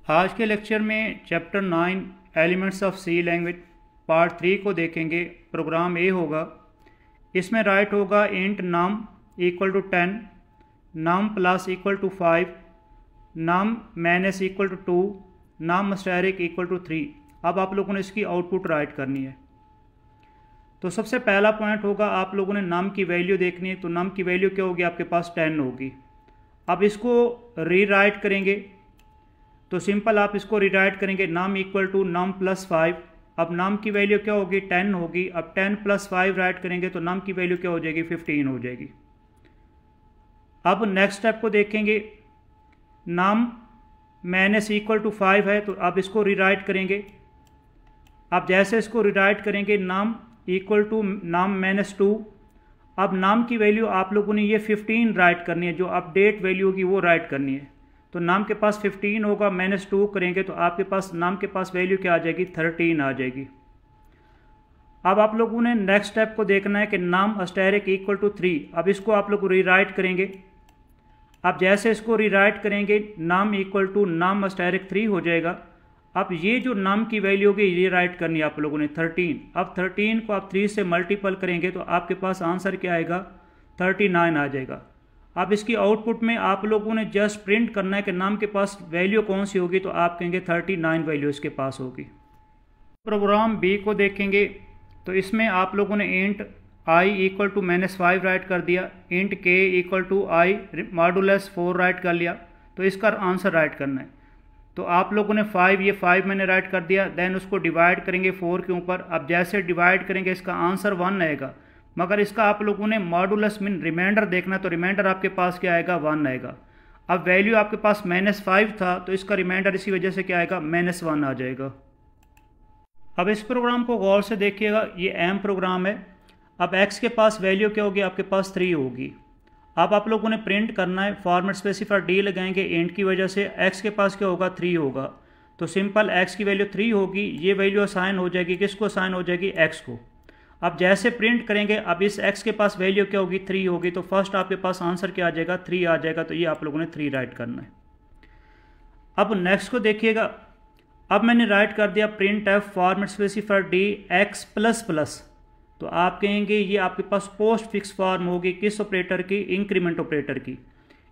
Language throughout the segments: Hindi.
आज के लेक्चर में chapter 9 elements of C language part 3 को देखेंगे। प्रोग्राम ए होगा, इसमें राइट होगा int num equal to 10, num plus equal to 5, num minus equal to 2, num asterisk equal to 3। अब आप लोगों ने इसकी आउटपुट राइट करनी है। तो सबसे पहला पॉइंट होगा, आप लोगों ने नम की वैल्यू देखनी है। तो नम की वैल्यू क्या होगी, आपके पास 10 होगी। अब इसको रीराइट करेंगे तो सिंपल आप इसको रीराइट करेंगे num equal to num plus 5। अब नम की वैल्यू क्या होगी, 10 होगी। अब 10 प्लस 5 राइट करेंगे तो नम की वैल्यू क्या हो जाएगी, 15 हो जाएगी। अब नेक्स्ट स्टेप को देखेंगे, नम माइनस इक्वल टू 5 है तो अब इसको रीराइट करेंगे। अब जैसे इसको रीराइट करेंगे num equal to num minus 2। अब नम की वैल्यू आप लोगों ने ये 15 राइट करनी है, जो अपडेट वैल्यू होगी वो राइट करनी है। तो नाम के पास 15 होगा, माइनस 2 करेंगे तो आपके पास नाम के पास वैल्यू क्या आ जाएगी, 13 आ जाएगी। अब आप लोगों ने नेक्स्ट स्टेप को देखना है कि नाम अस्टेरिक इक्वल टू 3। अब इसको आप लोग रीराइट करेंगे। अब जैसे इसको रीराइट करेंगे नाम इक्वल टू नाम अस्टेरिक 3 हो जाएगा। अब ये जो नाम की वैल्यू होगी ये राइट करनी है आप लोगों ने 13। अब 13 को आप 3 से मल्टीपल करेंगे तो आपके पास आंसर क्या आएगा, 39 आ जाएगा। अब इसकी आउटपुट में आप लोगों ने जस्ट प्रिंट करना है कि नाम के पास वैल्यू कौन सी होगी, तो आप कहेंगे 39 वैल्यू इसके पास होगी। प्रोग्राम बी को देखेंगे तो इसमें आप लोगों ने int i equal to -5 write कर दिया, int k equal to i modulus 4 write कर लिया। तो इसका आंसर राइट करना है। तो आप लोगों ने 5, ये 5 मैंने राइट कर दिया। देन उसको डिवाइड करेंगे 4 के ऊपर। अब जैसे डिवाइड करेंगे इसका आंसर 1 आएगा, मगर इसका आप लोगों ने मॉडुलस मीन रिमाइंडर देखना। तो रिमाइंडर आपके पास क्या आएगा, 1 आएगा। अब वैल्यू आपके पास -5 था तो इसका रिमाइंडर इसी वजह से क्या आएगा, -1 आ जाएगा। अब इस प्रोग्राम को गौर से देखिएगा, ये एम प्रोग्राम है। अब एक्स के पास वैल्यू क्या होगी, आपके पास 3 होगी। अब आप लोगों ने प्रिंट करना है, फॉर्मेट स्पेसिफायर डी लगाएंगे, इंट की वजह से एक्स के पास क्या होगा, 3 होगा। तो सिंपल एक्स की वैल्यू 3 होगी, ये वैल्यू असाइन हो जाएगी, किसको असाइन हो जाएगी, एक्स को। अब जैसे प्रिंट करेंगे, अब इस x के पास वैल्यू क्या होगी, 3 होगी। तो फर्स्ट आपके पास आंसर क्या आ जाएगा, 3 आ जाएगा। तो ये आप लोगों ने 3 राइट करना है। अब नेक्स्ट को देखिएगा, अब मैंने राइट कर दिया print F format specifier D x plus plus. तो आप कहेंगे ये आपके पास पोस्ट फिक्स फॉर्म होगी, किस ऑपरेटर की, इंक्रीमेंट ऑपरेटर की।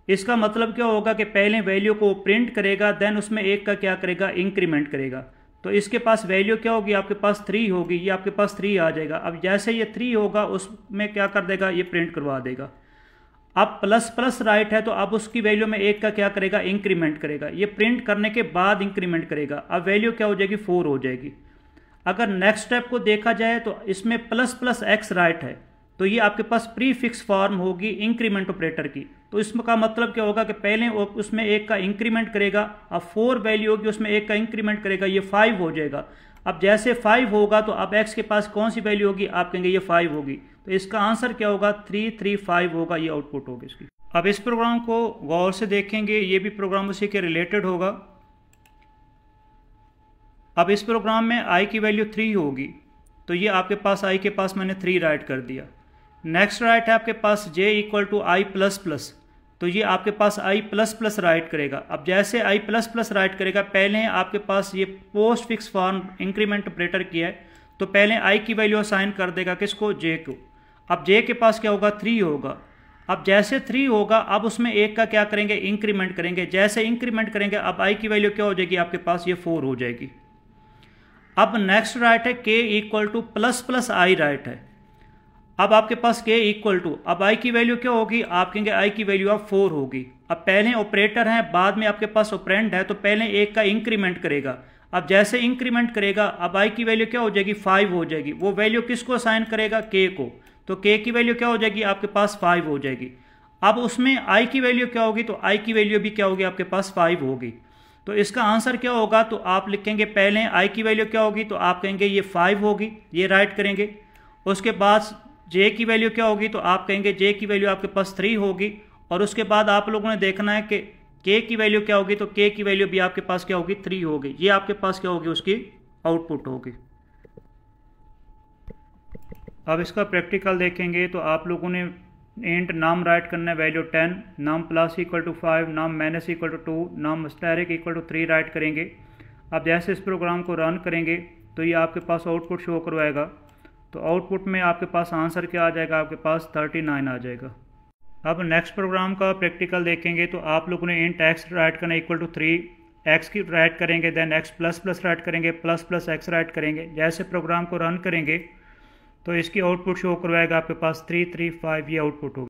इसका मतलब क्या होगा कि पहले वैल्यू को प्रिंट करेगा, देन उसमें एक का क्या करेगा, इंक्रीमेंट करेगा। तो इसके पास वैल्यू क्या होगी, आपके पास 3 होगी, ये आपके पास 3 आ जाएगा। अब जैसे ये 3 होगा उसमें क्या कर देगा, ये प्रिंट करवा देगा। अब प्लस प्लस राइट है तो अब उसकी वैल्यू में एक का क्या करेगा, इंक्रीमेंट करेगा। ये प्रिंट करने के बाद इंक्रीमेंट करेगा। अब वैल्यू क्या हो जाएगी, 4 हो जाएगी। अगर नेक्स्ट स्टेप को देखा जाए तो इसमें प्लस प्लस एक्स राइट है तो ये आपके पास प्री फिक्स फॉर्म होगी इंक्रीमेंट ऑपरेटर की। तो इसका मतलब क्या होगा कि पहले उसमें एक का इंक्रीमेंट करेगा, अब 4 वैल्यू होगी, उसमें एक का इंक्रीमेंट करेगा, ये 5 हो जाएगा। अब जैसे 5 होगा तो अब x के पास कौन सी वैल्यू होगी, आप कहेंगे ये 5 होगी। तो इसका आंसर क्या होगा, 335 होगा, ये आउटपुट होगी इसकी। अब इस प्रोग्राम को गौर से देखेंगे, ये भी प्रोग्राम उसी के रिलेटेड होगा। अब इस प्रोग्राम में i की वैल्यू 3 होगी, तो ये आपके पास i के पास मैंने 3 राइट कर दिया। नेक्स्ट राइट है आपके पास j equal to i plus plus. तो ये आपके पास i प्लस प्लस राइट करेगा। अब जैसे i प्लस प्लस राइट करेगा, पहले आपके पास ये post fix form increment operator किया है, तो पहले i की वैल्यू असाइन कर देगा, किसको, j को। अब j के पास क्या होगा, 3 होगा। अब जैसे 3 होगा, अब उसमें एक का क्या करेंगे, इंक्रीमेंट करेंगे। जैसे इंक्रीमेंट करेंगे, अब i की वैल्यू क्या हो जाएगी, आपके पास ये 4 हो जाएगी। अब नेक्स्ट राइट है k equal to plus plus I right है। अब आपके पास k इक्वल टू, अब i की वैल्यू क्या होगी, आप कहेंगे i की वैल्यू अब 4 होगी। अब पहले ऑपरेटर है, बाद में आपके पास ऑपरेंड है, तो पहले एक का इंक्रीमेंट करेगा। अब जैसे इंक्रीमेंट करेगा, अब i की वैल्यू क्या हो जाएगी, 5 हो जाएगी। वो वैल्यू किसको असाइन करेगा, k को। तो k की वैल्यू क्या हो जाएगी, आपके पास 5 हो जाएगी। अब उसमें i की वैल्यू क्या होगी, तो i की वैल्यू भी क्या होगी, आपके पास 5 होगी। तो इसका आंसर क्या होगा, तो आप लिखेंगे पहले i की वैल्यू क्या होगी, तो आप कहेंगे ये 5 होगी, ये राइट करेंगे। उसके बाद j की वैल्यू क्या होगी, तो आप कहेंगे j की वैल्यू आपके पास 3 होगी। और उसके बाद आप लोगों ने देखना है कि k की वैल्यू क्या होगी, तो k की वैल्यू भी आपके पास क्या होगी, 3 होगी। ये आपके पास क्या होगी, उसकी आउटपुट होगी। अब इसका प्रैक्टिकल देखेंगे तो आप लोगों ने इंट नाम राइट करना है वैल्यू 10, नाम प्लस इक्वल टू 5, नाम माइनस इक्वल टू 2, नाम स्टैरिक इक्वल टू 3 राइट करेंगे। अब जैसे इस प्रोग्राम को रन करेंगे तो ये आपके पास आउटपुट शो करवाएगा। तो आउटपुट में आपके पास आंसर क्या आ जाएगा, आपके पास 39 आ जाएगा। अब नेक्स्ट प्रोग्राम का प्रैक्टिकल देखेंगे तो आप लोगों ने इंट एक्स राइट करना इक्वल टू 3, एक्स की राइट करेंगे, then x plus plus write करेंगे, प्लस प्लस एक्स राइट करेंगे। जैसे प्रोग्राम को रन करेंगे तो इसकी आउटपुट शो करवाएगा आपके पास 335, ये आउटपुट होगा।